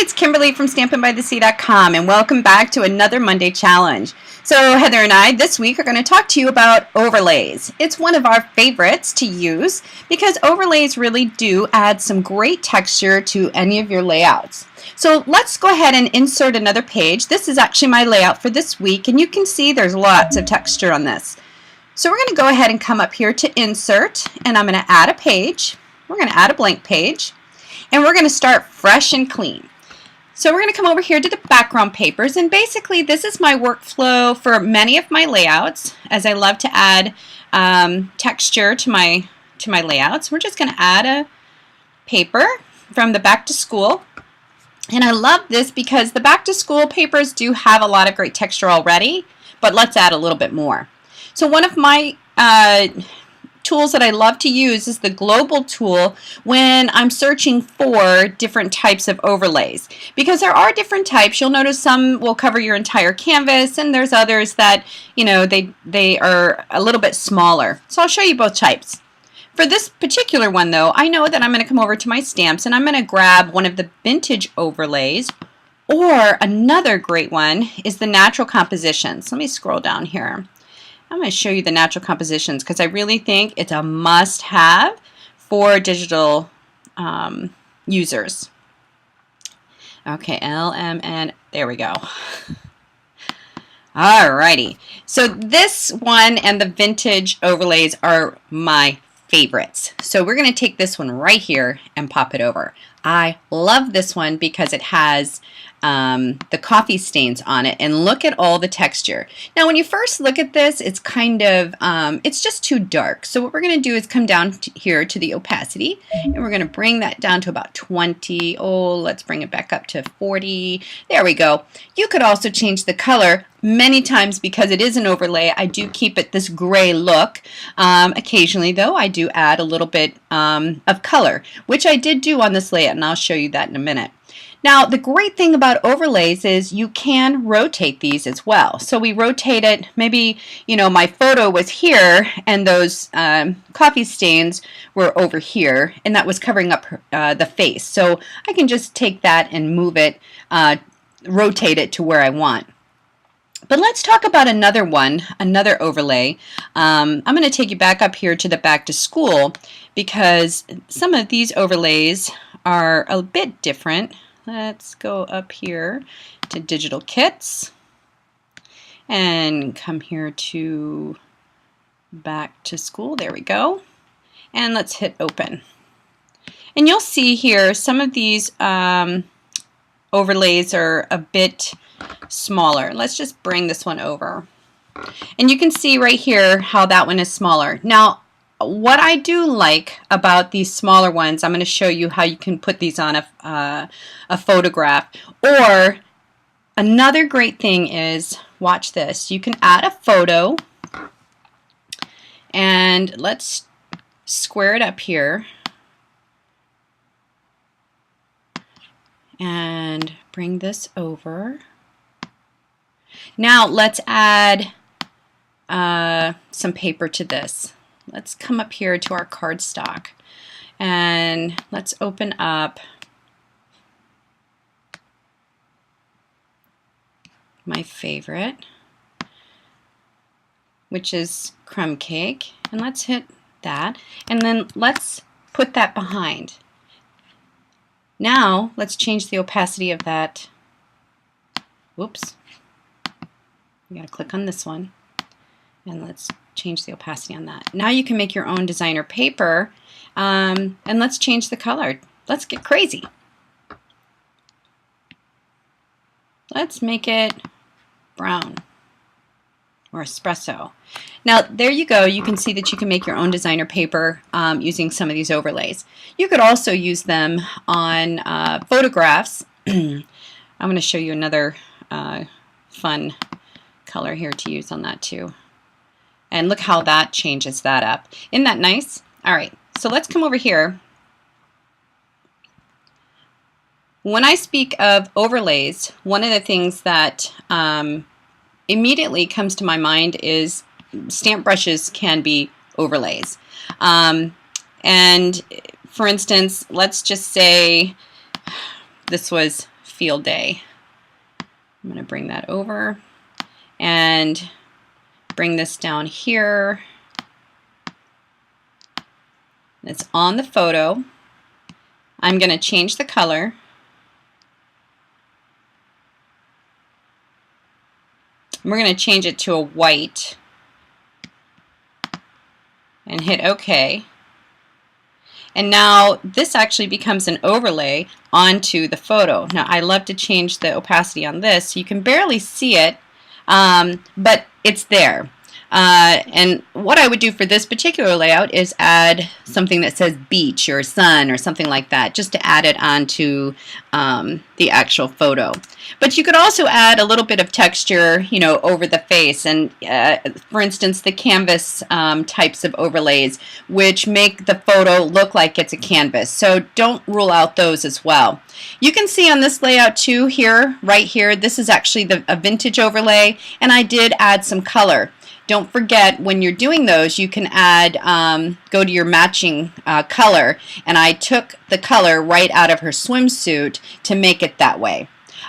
it's Kimberly from StampinByTheSea.com, and welcome back to another Monday challenge. So Heather and I this week are going to talk to you about overlays. It's one of our favorites to use because overlays really do add some great texture to any of your layouts. So let's go ahead and insert another page. This is actually my layout for this week, and you can see there's lots of texture on this. So we're going to go ahead and come up here to insert, and I'm going to add a page. We're going to add a blank page, and we're going to start fresh and clean. So we're going to come over here to the background papers, and basically this is my workflow for many of my layouts, as I love to add texture to my layouts. We're just going to add a paper from the back to school, and I love this because the back to school papers do have a lot of great texture already, but let's add a little bit more. So one of my tools that I love to use is the global tool when I'm searching for different types of overlays, because there are different types. You'll notice some will cover your entire canvas, and there's others that, you know, they are a little bit smaller. So I'll show you both types. For this particular one though, I know that I'm going to come over to my stamps and I'm going to grab one of the vintage overlays, or another great one is the natural compositions. Let me scroll down here. I'm going to show you the natural compositions because I really think it's a must-have for digital users. Okay, LMN, there we go. Alrighty, so this one and the vintage overlays are my favorites. So we're going to take this one right here and pop it over. I love this one because it has the coffee stains on it, and look at all the texture. Now when you first look at this, it's kind of it's just too dark. So what we're going to do is come down here to the opacity, and we're going to bring that down to about 20. Oh, let's bring it back up to 40. There we go. You could also change the color. Many times, because it is an overlay, I do keep it this gray look. Occasionally though, I do add a little bit of color, which I did do on this layout, and I'll show you that in a minute. Now the great thing about overlays is you can rotate these as well. So we rotate it, maybe, you know, my photo was here and those coffee stains were over here, and that was covering up the face. So I can just take that and move it, rotate it to where I want. But let's talk about another one, another overlay. I'm going to take you back up here to the back to school because some of these overlays are a bit different. Let's go up here to digital kits and come here to back to school. There we go. And let's hit open. And you'll see here some of these overlays are a bit smaller. Let's just bring this one over. And you can see right here how that one is smaller. Now, what I do like about these smaller ones, I'm going to show you how you can put these on a photograph. Or another great thing is, watch this, you can add a photo, and let's square it up here and bring this over. Now let's add some paper to this. Let's come up here to our cardstock and let's open up my favorite, which is crumb cake, and let's hit that, and then let's put that behind. Now let's change the opacity of that. Whoops. You gotta click on this one, and let's change the opacity on that. Now you can make your own designer paper, and let's change the color. Let's get crazy. Let's make it brown or espresso. Now there you go. You can see that you can make your own designer paper using some of these overlays. You could also use them on photographs. I'm going to show you another fun color here to use on that too. And look how that changes that up. Isn't that nice? All right, so let's come over here. When I speak of overlays, one of the things that immediately comes to my mind is stamp brushes can be overlays. And for instance, let's just say this was field day. I'm going to bring that over and bring this down here. It's on the photo. I'm going to change the color. We're going to change it to a white and hit OK. And now this actually becomes an overlay onto the photo. Now I love to change the opacity on this. You can barely see it, but it's there. And what I would do for this particular layout is add something that says beach or sun or something like that, just to add it onto the actual photo. But you could also add a little bit of texture, you know, over the face, and for instance, the canvas types of overlays, which make the photo look like it's a canvas. So don't rule out those as well. You can see on this layout too, here, right here, this is actually a vintage overlay, and I did add some color. Don't forget, when you're doing those, you can add, go to your matching color, and I took the color right out of her swimsuit to make it that way.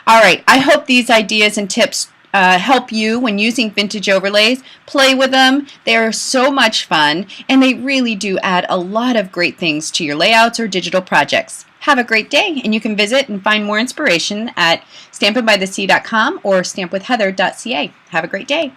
Alright, I hope these ideas and tips help you when using vintage overlays. Play with them. They are so much fun, and they really do add a lot of great things to your layouts or digital projects. Have a great day, and you can visit and find more inspiration at stampinbythesea.com or stampwithheather.ca. Have a great day.